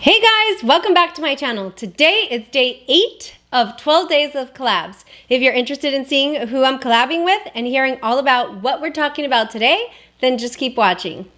Hey guys, welcome back to my channel. Today is day 8 of 12 days of collabs. If you're interested in seeing who I'm collabing with and hearing all about what we're talking about today, then just keep watching.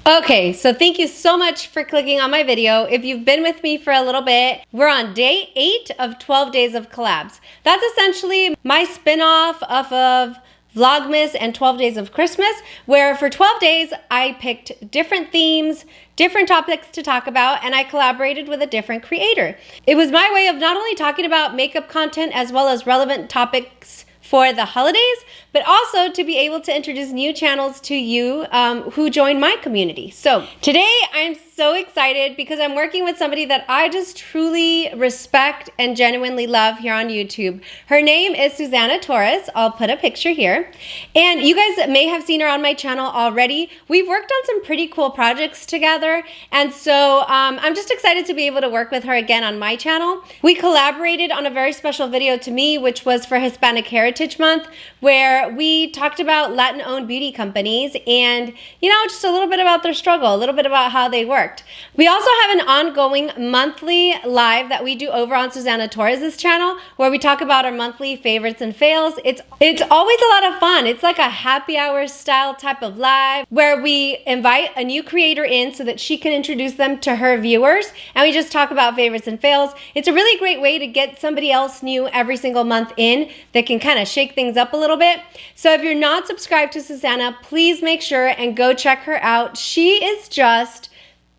Okay, so thank you so much for clicking on my video. If you've been with me for a little bit, we're on day 8 of 12 days of collabs. That's essentially my spin-off of Vlogmas and 12 days of Christmas, where for 12 days I picked different themes, different topics to talk about, and I collaborated with a different creator. It was my way of not only talking about makeup content as well as relevant topics for the holidays, but also to be able to introduce new channels to you who join my community. So today I'm so excited because I'm working with somebody that I just truly respect and genuinely love here on YouTube. Her name is Susanna Torres. I'll put a picture here. And you guys may have seen her on my channel already. We've worked on some pretty cool projects together. And so I'm just excited to be able to work with her again on my channel. We collaborated on a very special video to me, which was for Hispanic Heritage Month, where we talked about Latin-owned beauty companies and, you know, just a little bit about their struggle, a little bit about how they worked. We also have an ongoing monthly live that we do over on Susanna Torres' channel, where we talk about our monthly favorites and fails. It's always a lot of fun. It's like a happy hour style type of live where we invite a new creator in so that she can introduce them to her viewers, and we just talk about favorites and fails. It's a really great way to get somebody else new every single month in that can kind of shake things up a little bit. So if you're not subscribed to Susanna, please make sure and go check her out. She is just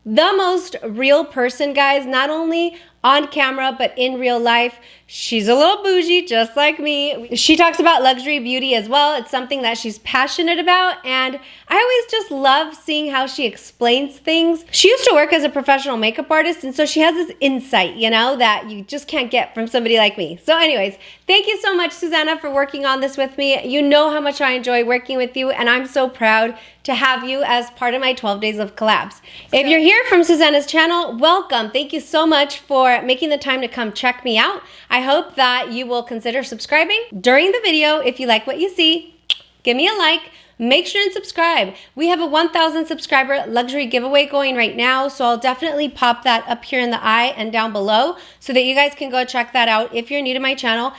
the most real person, guys, not only on camera, but in real life. She's a little bougie, just like me. She talks about luxury beauty as well. It's something that she's passionate about, and I always just love seeing how she explains things. She used to work as a professional makeup artist, and so she has this insight, you know, that you just can't get from somebody like me. So anyways, thank you so much, Susanna, for working on this with me. You know how much I enjoy working with you, and I'm so proud to have you as part of my 12 days of collabs. If you're here from Susanna's channel, welcome. Thank you so much for making the time to come check me out. I hope that you will consider subscribing during the video. If you like what you see, give me a like. Make sure and subscribe. We have a 1,000 subscriber luxury giveaway going right now, so I'll definitely pop that up here in the eye and down below so that you guys can go check that out if you're new to my channel.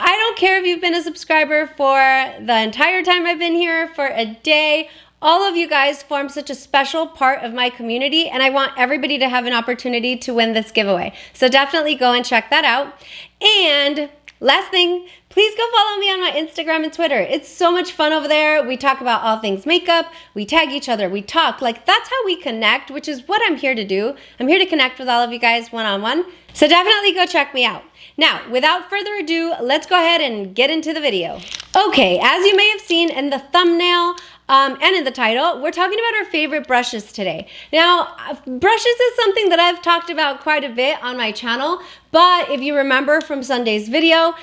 I don't care if you've been a subscriber for the entire time I've been here, for a day. All of you guys form such a special part of my community, and I want everybody to have an opportunity to win this giveaway. So definitely go and check that out. And last thing, please go follow me on my Instagram and Twitter. It's so much fun over there. We talk about all things makeup. We tag each other. We talk. Like, that's how we connect, which is what I'm here to do. I'm here to connect with all of you guys one-on-one. So definitely go check me out. Now, without further ado, let's go ahead and get into the video. Okay, as you may have seen in the thumbnail, and in the title, we're talking about our favorite brushes today. Now, brushes is something that I've talked about quite a bit on my channel, but if you remember from Sunday's video,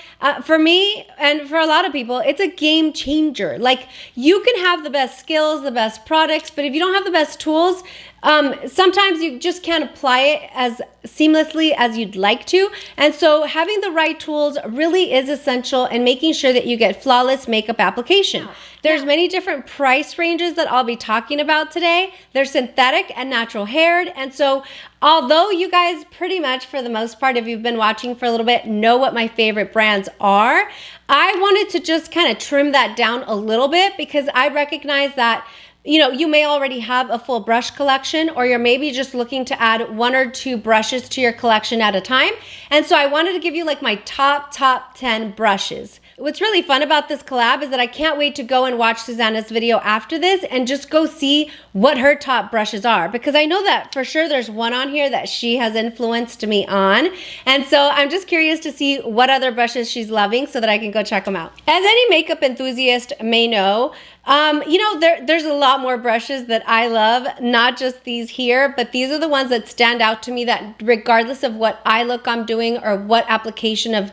for me and for a lot of people, it's a game changer. Like, you can have the best skills, the best products, but if you don't have the best tools, sometimes you just can't apply it as seamlessly as you'd like to. And so having the right tools really is essential in making sure that you get flawless makeup application. There's many different price ranges that I'll be talking about today. They're synthetic and natural haired. And so although you guys pretty much, for the most part, if you've been watching for a little bit, know what my favorite brands are, I wanted to just kind of trim that down a little bit because I recognize that, you know, you may already have a full brush collection, or you're maybe just looking to add 1 or 2 brushes to your collection at a time. And so I wanted to give you like my top 10 brushes. What's really fun about this collab is that I can't wait to go and watch Susanna's video after this and just go see what her top brushes are, because I know that for sure there's one on here that she has influenced me on. And so I'm just curious to see what other brushes she's loving so that I can go check them out. As any makeup enthusiast may know, you know, there's a lot more brushes that I love, not just these here, but these are the ones that stand out to me, that regardless of what eye look I'm doing or what application of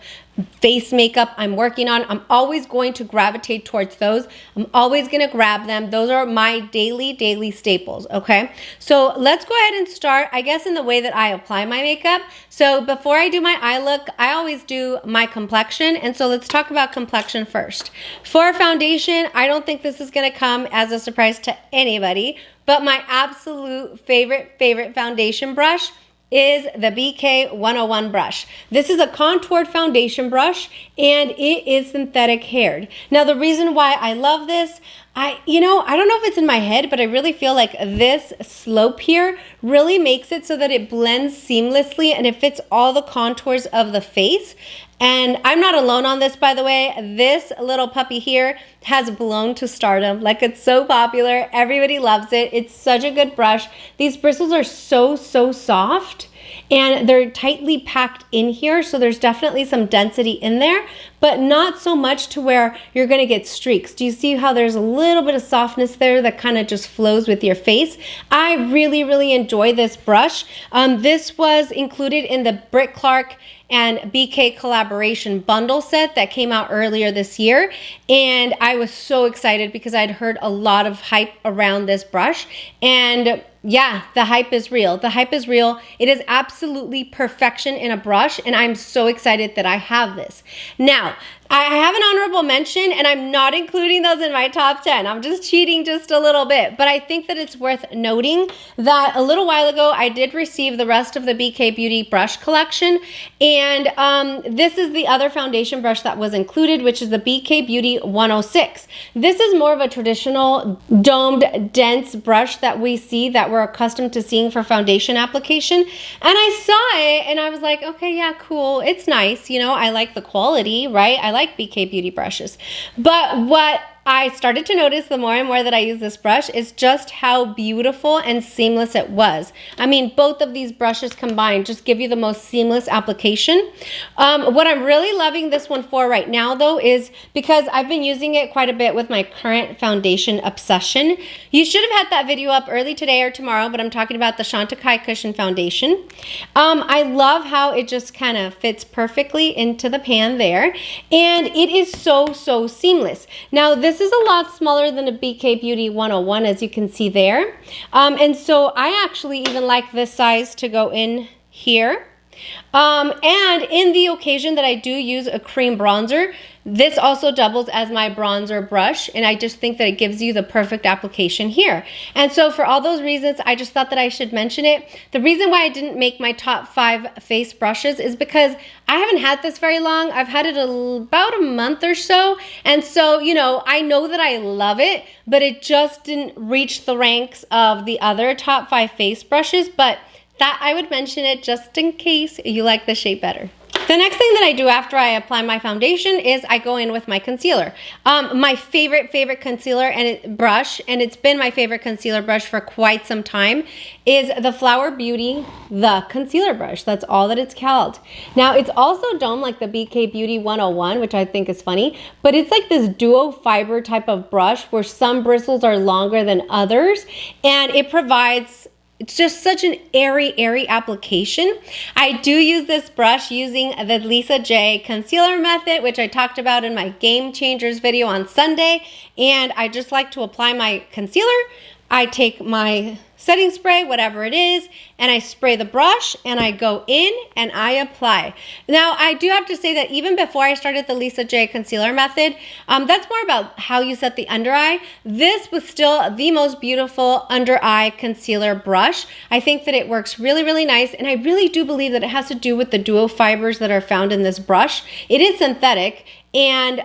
face makeup I'm working on, I'm always going to gravitate towards those. I'm always going to grab them. Those are my daily staples, okay? So let's go ahead and start, I guess, in the way that I apply my makeup. So before I do my eye look, I always do my complexion. And so let's talk about complexion first. For foundation, I don't think this is going to come as a surprise to anybody, but my absolute favorite foundation brush is the BK 101 brush. This is a contoured foundation brush and it is synthetic haired. Now the reason why I love this, I don't know if it's in my head, but I really feel like this slope here really makes it so that it blends seamlessly and it fits all the contours of the face. And I'm not alone on this, by the way. This little puppy here has blown to stardom. Like, it's so popular. Everybody loves it. It's such a good brush. These bristles are so soft and they're tightly packed in here. So there's definitely some density in there, but not so much to where you're gonna get streaks. Do you see how there's a little bit of softness there that kind of just flows with your face? I really enjoy this brush. This was included in the Britt Clark and BK collaboration bundle set that came out earlier this year. And I was so excited because I'd heard a lot of hype around this brush. And yeah, the hype is real. The hype is real. It is absolutely perfection in a brush, and I'm so excited that I have this. Now, I have an honorable mention, and I'm not including those in my top 10. I'm just cheating just a little bit, but I think that it's worth noting that a little while ago, I did receive the rest of the BK Beauty brush collection, and this is the other foundation brush that was included, which is the BK Beauty 106. This is more of a traditional domed, dense brush that we see, that we're accustomed to seeing for foundation application, and I saw it, and I was like, okay, yeah, cool, it's nice, I like the quality, right? I like BK Beauty brushes. But what I started to notice the more and more that I use this brush is just how beautiful and seamless it was. I mean, both of these brushes combined just give you the most seamless application. What I'm really loving this one for right now, though, is because I've been using it quite a bit with my current foundation obsession. You should have had that video up early today or tomorrow, but I'm talking about the Chantecaille Cushion Foundation. I love how it just kind of fits perfectly into the pan there, and it is so seamless. Now, this is a lot smaller than a BK Beauty 101, as you can see there. And so I actually even like this size to go in here. And in the occasion that I do use a cream bronzer, this also doubles as my bronzer brush, and I just think that it gives you the perfect application here. And so for all those reasons, I just thought that I should mention it. The reason why I didn't make my top 5 face brushes is because I haven't had this very long. I've had it about a month or so, and so, I know that I love it, but it just didn't reach the ranks of the other top 5 face brushes, but that I would mention it just in case you like the shape better. The next thing that I do after I apply my foundation is I go in with my concealer. My favorite concealer brush, and it's been my favorite concealer brush for quite some time, is the Flower Beauty The Concealer Brush. That's all that it's called. Now, it's also domed like the BK Beauty 101, which I think is funny, but it's like this duo fiber type of brush where some bristles are longer than others, and it provides, it's just such an airy application. I do use this brush using the Lisa J concealer method, which I talked about in my Game Changers video on Sunday. And I just like to apply my concealer. I take my setting spray, whatever it is, and I spray the brush and I go in and I apply. Now, I do have to say that even before I started the Lisa J concealer method, that's more about how you set the under eye. This was still the most beautiful under eye concealer brush. I think that it works really nice, and I really do believe that it has to do with the duo fibers that are found in this brush. It is synthetic, and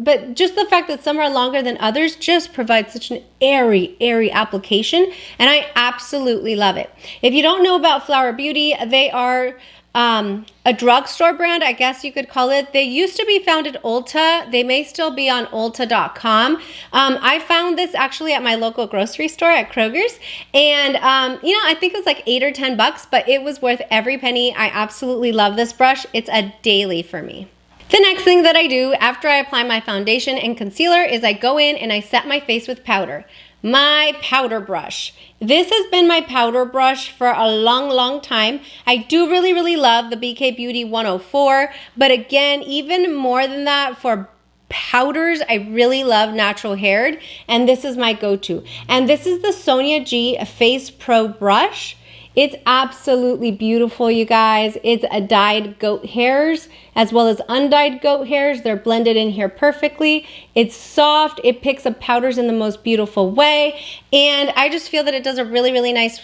but just the fact that some are longer than others just provides such an airy application, and I absolutely love it. If you don't know about Flower Beauty, they are a drugstore brand, I guess you could call it. They used to be found at Ulta. They may still be on Ulta.com. I found this actually at my local grocery store at Kroger's, and I think it was like $8 or $10, but it was worth every penny. I absolutely love this brush. It's a daily for me. The next thing that I do after I apply my foundation and concealer is I go in and I set my face with powder. my powder brush. This has been my powder brush for a long time. I do really love the BK Beauty 104, but again, even more than that, for powders, I really love natural haired, and this is my go-to. And this is the Sonia G Face Pro brush. It's absolutely beautiful, you guys. It's a dyed goat hairs as well as undyed goat hairs. They're blended in here perfectly. It's soft. It picks up powders in the most beautiful way. And I just feel that it does a really nice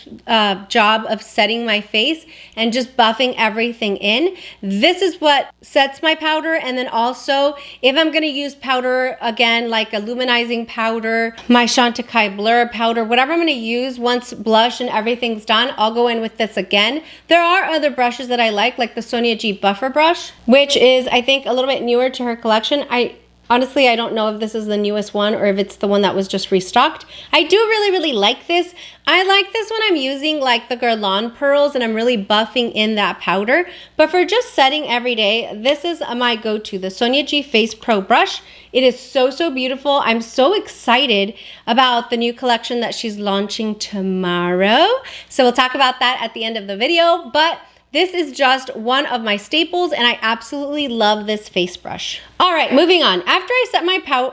job of setting my face and just buffing everything in. This is what sets my powder. And then also, if I'm going to use powder again, like a luminizing powder, my Chantecaille Blur powder, whatever I'm going to use once blush and everything's done, I'll go in with this again. There are other brushes that I like the Sonia G Buffer brush, which is, I think, a little bit newer to her collection. Honestly, I don't know if this is the newest one or if it's the one that was just restocked. I do really like this. I like this when I'm using like the Guerlain pearls and I'm really buffing in that powder. But for just setting every day, this is my go-to, the Sonia G Face Pro brush. It is so beautiful. I'm so excited about the new collection that she's launching tomorrow. So we'll talk about that at the end of the video. But this is just one of my staples, and I absolutely love this face brush. All right, moving on. After I set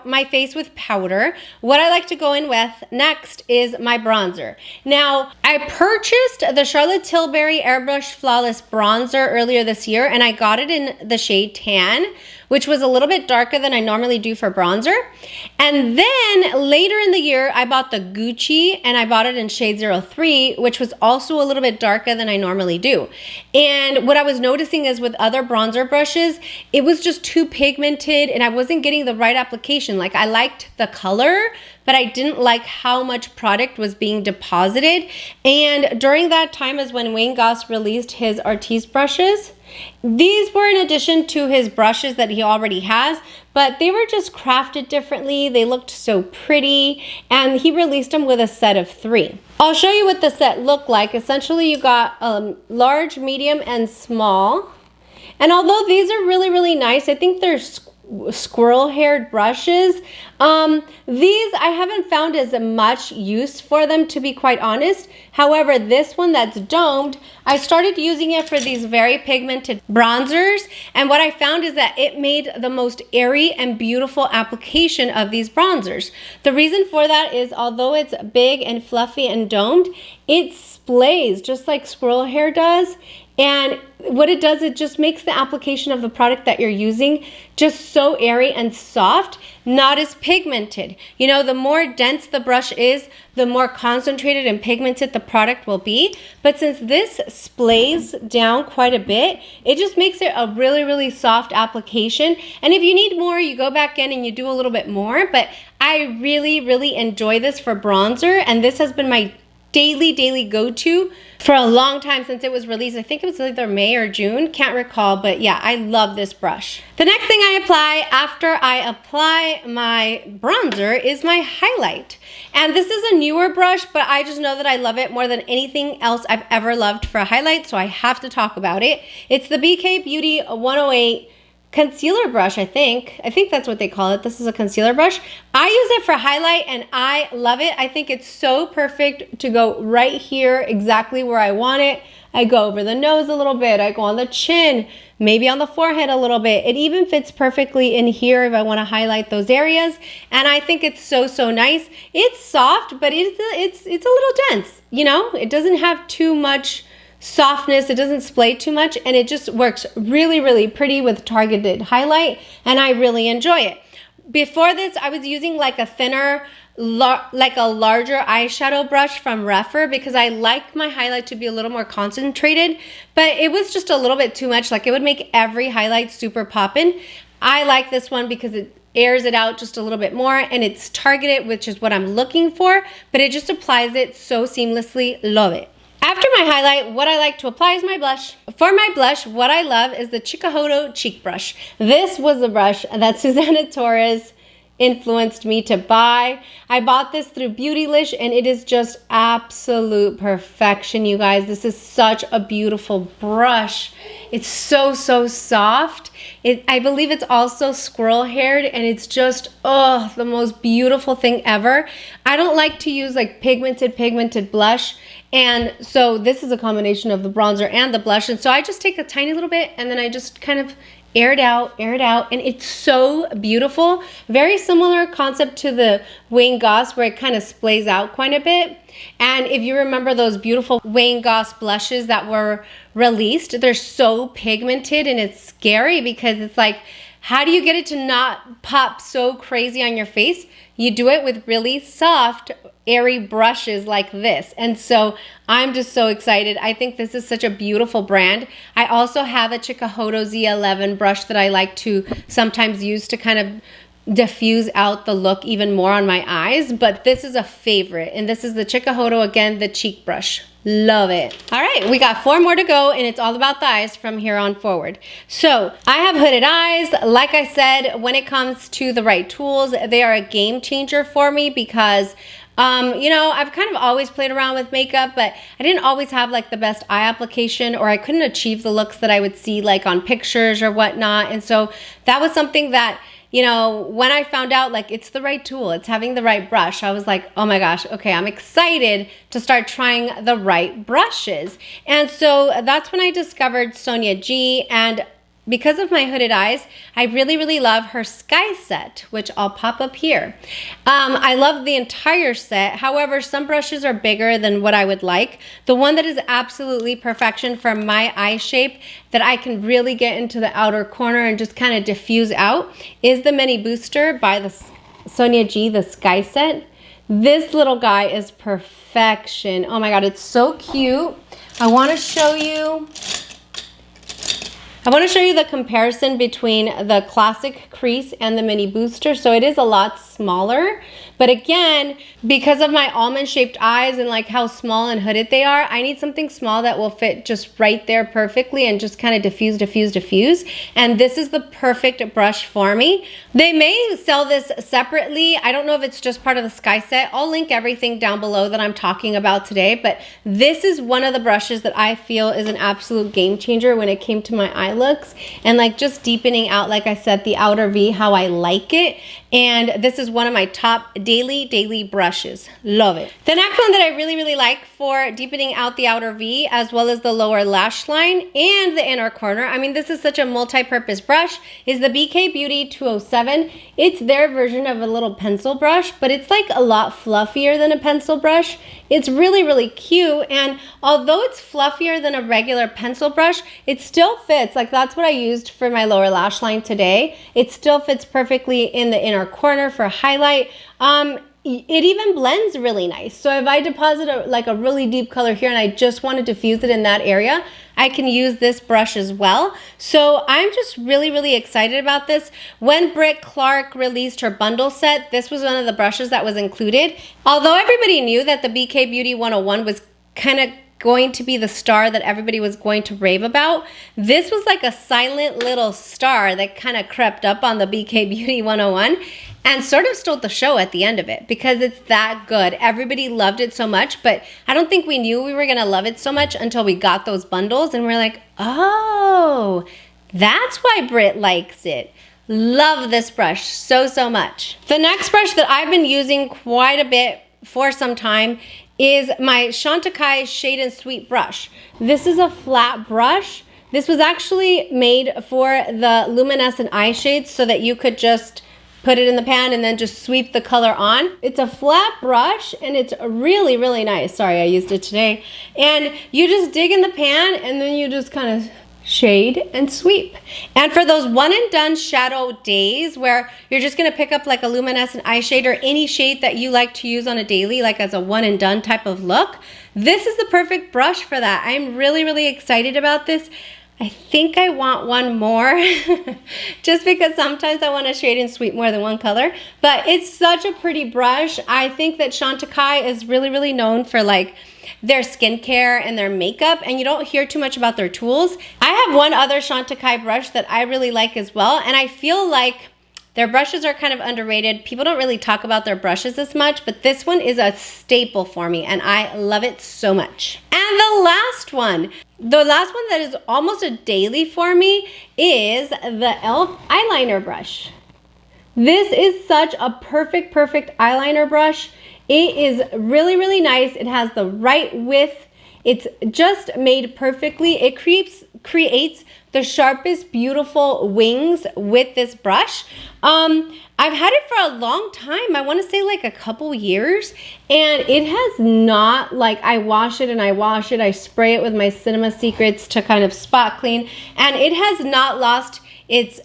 my face with powder, what I like to go in with next is my bronzer. Now, I purchased the Charlotte Tilbury Airbrush Flawless Bronzer earlier this year, and I got it in the shade Tan, which was a little bit darker than I normally do for bronzer. And then later in the year, I bought the Gucci, and I bought it in shade 03, which was also a little bit darker than I normally do. And what I was noticing is with other bronzer brushes, it was just too pigmented and I wasn't getting the right application. Like, I liked the color, but I didn't like how much product was being deposited. And during that time is when Wayne Goss released his Artiste brushes. These were in addition to his brushes that he already has, but they were just crafted differently. They looked so pretty, and he released them with a set of 3. I'll show you what the set looked like. Essentially, you got large, medium, and small. And although these are really nice, I think they're squirrel haired brushes. These I haven't found as much use for them, to be quite honest. However, this one that's domed, I started using it for these very pigmented bronzers, and what I found is that it made the most airy and beautiful application of these bronzers. The reason for that is, although it's big and fluffy and domed, it splays just like squirrel hair does. And what it does, it just makes the application of the product that you're using just so airy and soft, not as pigmented. You know, the more dense the brush is, the more concentrated and pigmented the product will be. But since this splays down quite a bit, it just makes it a really soft application. And if you need more, you go back in and you do a little bit more. But I really enjoy this for bronzer, and this has been my daily go-to for a long time since it was released. I think it was either May or June, can't recall, but yeah, I love this brush. The next thing I apply after I apply my bronzer is my highlight. And this is a newer brush, but I just know that I love it more than anything else I've ever loved for a highlight, so I have to talk about it. It's the BK Beauty 108 concealer brush, I think that's what they call it. This is a concealer brush. I use it for highlight and I love it. I think it's so perfect to go right here, exactly where I want it. I go over the nose a little bit, I go on the chin, maybe on the forehead a little bit. It even fits perfectly in here if I want to highlight those areas. And I think it's so nice. It's soft, but it's a little dense, you know? It doesn't have too much softness, it doesn't splay too much, and it just works really pretty with targeted highlight, and I really enjoy it. Before this, I was using like a thinner, like a larger eyeshadow brush from Rephr because I like my highlight to be a little more concentrated, but it was just a little bit too much. Like, it would make every highlight super poppin'. I like this one because it airs it out just a little bit more, and it's targeted, which is what I'm looking for, but it just applies it so seamlessly. Love it. After my highlight, what I like to apply is my blush. For my blush, what I love is the Chikuhodo Cheek Brush. This was the brush that Susanna Torres influenced me to buy. I bought this through Beautylish and it is just absolute perfection, you guys. This is such a beautiful brush. It's so soft. I believe it's also squirrel haired and it's just, oh, the most beautiful thing ever. I don't like to use like pigmented blush. And so this is a combination of the bronzer and the blush. And so I just take a tiny little bit and then I just kind of air it out, and it's so beautiful. Very similar concept to the Wayne Goss where it kind of splays out quite a bit. And if you remember those beautiful Wayne Goss blushes that were released, they're so pigmented and it's scary because it's like, how do you get it to not pop so crazy on your face? You do it with really soft, airy brushes like this. And so I'm just so excited. I think this is such a beautiful brand. I also have a Chikuhodo Z11 brush that I like to sometimes use to kind of diffuse out the look even more on my eyes, but this is a favorite. And this is the Chikuhodo, again, the cheek brush. Love it. All right, we got 4 more to go and it's all about the eyes from here on forward. So I have hooded eyes. Like I said, when it comes to the right tools, they are a game changer for me because you know, I've kind of always played around with makeup, but I didn't always have like the best eye application, or I couldn't achieve the looks that I would see like on pictures or whatnot. And so that was something that, you know, when I found out like it's the right tool, it's having the right brush, I was like, oh my gosh, okay, I'm excited to start trying the right brushes. And so that's when I discovered Sonia G, and because of my hooded eyes, I really love her Sky set, which I'll pop up here. I love the entire set. However, some brushes are bigger than what I would like. The one that is absolutely perfection for my eye shape that I can really get into the outer corner and just kind of diffuse out is the Mini Booster by the Sonia G, the Sky set. This little guy is perfection. Oh my God, it's so cute. I want to show you the comparison between the classic crease and the Mini Booster. So it is a lot smaller, but again, because of my almond shaped eyes and like how small and hooded they are, I need something small that will fit just right there perfectly and just kind of diffuse. And this is the perfect brush for me. They may sell this separately. I don't know if it's just part of the Sky set. I'll link everything down below that I'm talking about today, but this is one of the brushes that I feel is an absolute game changer when it came to my eye looks and like just deepening out, like I said, the outer V how I like it. And this is one of my top daily brushes. Love it. The next one that I really like for deepening out the outer V as well as the lower lash line and the inner corner, I mean, this is such a multi-purpose brush, is the BK Beauty 207. It's their version of a little pencil brush, but it's like a lot fluffier than a pencil brush. It's really cute, and although it's fluffier than a regular pencil brush, it still fits. Like that's what I used for my lower lash line today. It still fits perfectly in the inner corner for highlight. It even blends really nice. So if I deposit a really deep color here and I just want to diffuse it in that area, I can use this brush as well. So I'm just really excited about this. When Britt Clark released her bundle set, this was one of the brushes that was included. Although everybody knew that the BK Beauty 101 was kind of going to be the star that everybody was going to rave about, this was like a silent little star that kind of crept up on the BK Beauty 101 and sort of stole the show at the end of it because it's that good. Everybody loved it so much, but I don't think we knew we were gonna love it so much until we got those bundles and we're like, oh, that's why Britt likes it. Love this brush so much. The next brush that I've been using quite a bit for some time is my Chantecaille Shade and Sweet brush. This is a flat brush. This was actually made for the luminescent eye shades so that you could just put it in the pan and then just sweep the color on. It's a flat brush and it's really nice. Sorry, I used it today. And you just dig in the pan and then you just kind of shade and sweep. And for those one and done shadow days where you're just gonna pick up like a luminescent eye shade or any shade that you like to use on a daily, like as a one and done type of look, this is the perfect brush for that. I'm really excited about this. I think I want one more just because sometimes I want to shade and sweep more than one color, but it's such a pretty brush. I think that Chantecaille is really known for like their skincare and their makeup, and you don't hear too much about their tools. I have one other Chantecaille brush that I really like as well, and I feel like Their brushes are kind of underrated. People don't really talk about their brushes as much, but this one is a staple for me and I love it so much. And the last one that is almost a daily for me is the e.l.f. eyeliner brush. This is such a perfect eyeliner brush. It is really, really nice. It has the right width. It's just made perfectly. It creates the sharpest, beautiful wings with this brush. I've had it for a long time. I want to say like a couple years, and it has not, like, I wash it and I wash it. I spray it with my Cinema Secrets to kind of spot clean, and it has not lost its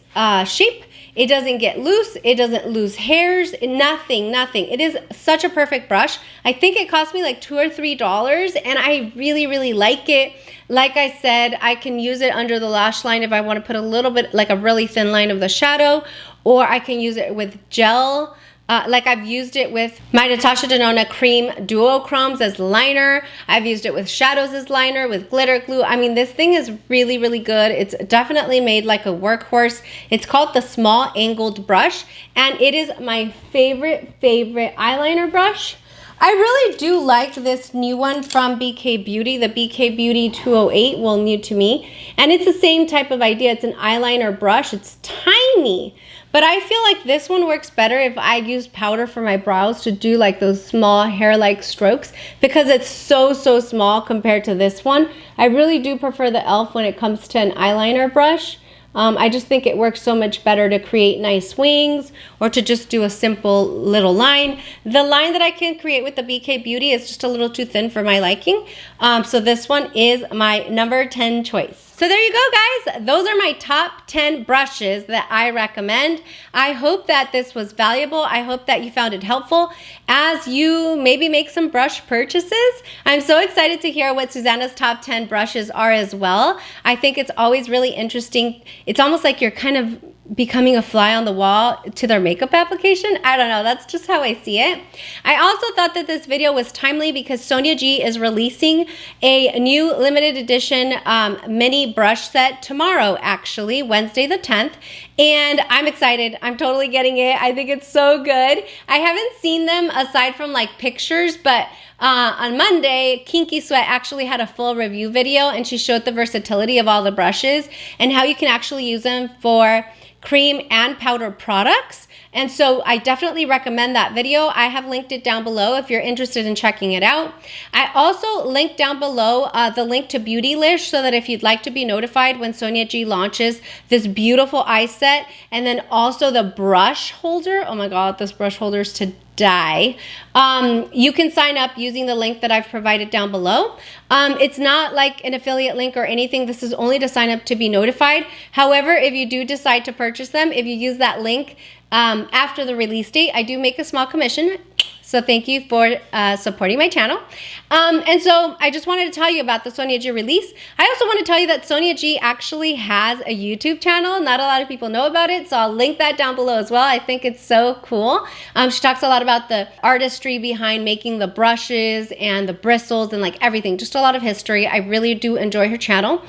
shape. It doesn't get loose. It doesn't lose hairs. Nothing. It is such a perfect brush. I think it cost me like $2 or $3, and I really, really like it. Like I said, I can use it under the lash line if I want to put a little bit, like a really thin line of the shadow, or I can use it with gel. Like I've used it with my Natasha Denona Cream Duochromes as liner. I've used it with shadows as liner, with glitter glue. I mean, this thing is really, really good. It's definitely made like a workhorse. It's called the Small Angled Brush, and it is my favorite eyeliner brush. I really do like this new one from BK Beauty, the BK Beauty 208, well, new to me. And it's the same type of idea. It's an eyeliner brush. It's tiny. But I feel like this one works better if I use powder for my brows to do like those small hair-like strokes, because it's so small compared to this one. I really do prefer the e.l.f. when it comes to an eyeliner brush. I just think it works so much better to create nice wings or to just do a simple little line. The line that I can create with the BK Beauty is just a little too thin for my liking. So this one is my number 10 choice. So there you go, guys. Those are my top 10 brushes that I recommend. I hope that this was valuable. I hope that you found it helpful as you maybe make some brush purchases. I'm so excited to hear what Susanna's top 10 brushes are as well. I think it's always really interesting. It's almost like you're kind of becoming a fly on the wall to their makeup application. I don't know, that's just how I see it. I also thought that this video was timely because Sonia G is releasing a new limited edition mini brush set tomorrow, actually, Wednesday the 10th. And I'm excited. I'm totally getting it. I think it's so good. I haven't seen them aside from like pictures, but on Monday, Kinky Sweat actually had a full review video, and she showed the versatility of all the brushes and how you can actually use them for cream and powder products. And so I definitely recommend that video. I have linked it down below if you're interested in checking it out. I also linked down below the link to Beautylish, so that if you'd like to be notified when Sonia G launches this beautiful eye set, and then also the brush holder. Oh my God, this brush holder is to die. You can sign up using the link that I've provided down below. It's not like an affiliate link or anything. This is only to sign up to be notified. However, if you do decide to purchase them, if you use that link after the release date, I do make a small commission. So thank you for supporting my channel. And so I just wanted to tell you about the Sonia G release. I also want to tell you that Sonia G actually has a YouTube channel. Not a lot of people know about it, so I'll link that down below as well. I think it's so cool. She talks a lot about the artistry behind making the brushes and the bristles and like everything. Just a lot of history. I really do enjoy her channel.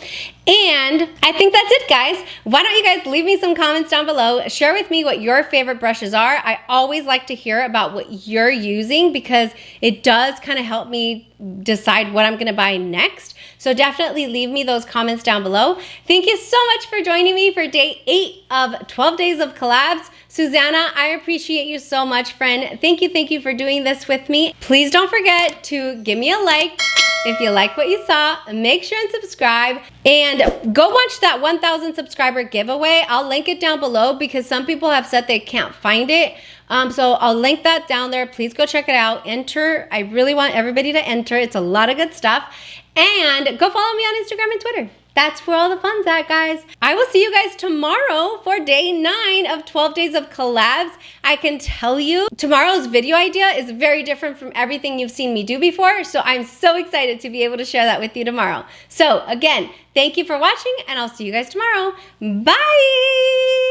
And I think that's it, guys. Why don't you guys leave me some comments down below. Share with me what your favorite brushes are. I always like to hear about what you're using because it does kind of help me decide what I'm gonna buy next. So definitely leave me those comments down below. Thank you so much for joining me for day 8 of 12 days of collabs. Susanna, I appreciate you so much, friend. Thank you for doing this with me. Please don't forget to give me a like if you like what you saw. Make sure and subscribe, and go watch that 1,000 subscriber giveaway. I'll link it down below because some people have said they can't find it. So I'll link that down there. Please go check it out. Enter. I really want everybody to enter. It's a lot of good stuff. And go follow me on Instagram and Twitter. That's where all the fun's at, guys. I will see you guys tomorrow for day 9 of 12 days of collabs. I can tell you, tomorrow's video idea is very different from everything you've seen me do before. So I'm so excited to be able to share that with you tomorrow. So again, thank you for watching, and I'll see you guys tomorrow. Bye.